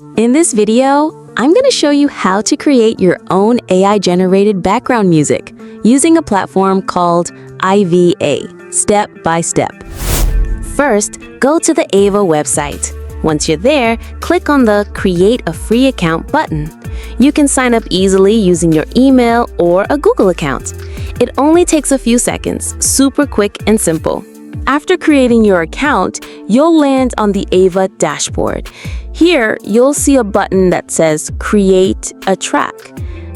In this video, I'm going to show you how to create your own AI-generated background music using a platform called AIVA, step by step. First, go to the AIVA website. Once you're there, click on the Create a Free Account button. You can sign up easily using your email or a Google account. It only takes a few seconds, super quick and simple. After creating your account, you'll land on the AIVA dashboard. Here, you'll see a button that says Create a Track.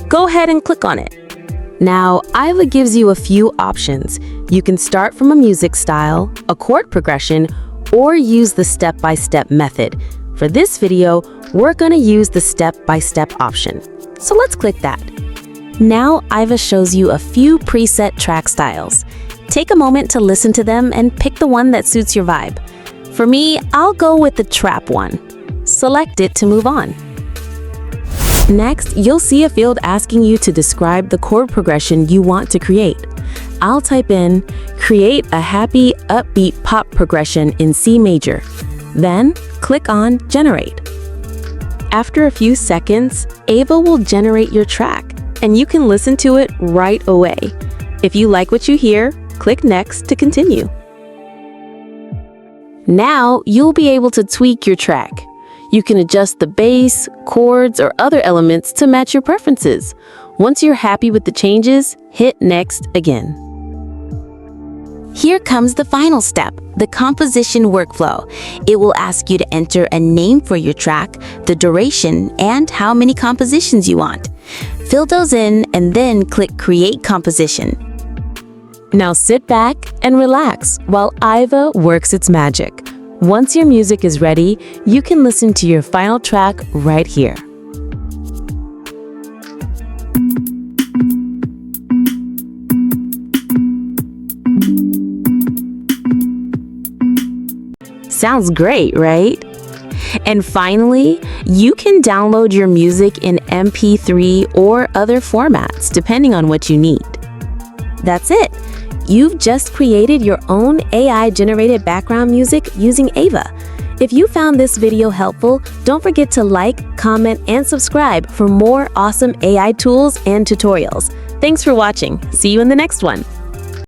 Go ahead and click on it. Now, AIVA gives you a few options. You can start from a music style, a chord progression, or use the step-by-step method. For this video, we're going to use the step-by-step option. So let's click that. Now, AIVA shows you a few preset track styles. Take a moment to listen to them and pick the one that suits your vibe. For me, I'll go with the trap one. Select it to move on. Next, you'll see a field asking you to describe the chord progression you want to create. I'll type in, create a happy, upbeat pop progression in C major. Then, click on Generate. After a few seconds, AIVA will generate your track, and you can listen to it right away. If you like what you hear, click Next to continue. Now, you'll be able to tweak your track. You can adjust the bass, chords, or other elements to match your preferences. Once you're happy with the changes, hit Next again. Here comes the final step, the composition workflow. It will ask you to enter a name for your track, the duration, and how many compositions you want. Fill those in and then click Create Composition. Now sit back and relax while AIVA works its magic. Once your music is ready, you can listen to your final track right here. Sounds great, right? And finally, you can download your music in MP3 or other formats, depending on what you need. That's it. You've just created your own AI-generated background music using AIVA. If you found this video helpful, don't forget to like, comment, and subscribe for more awesome AI tools and tutorials. Thanks for watching. See you in the next one.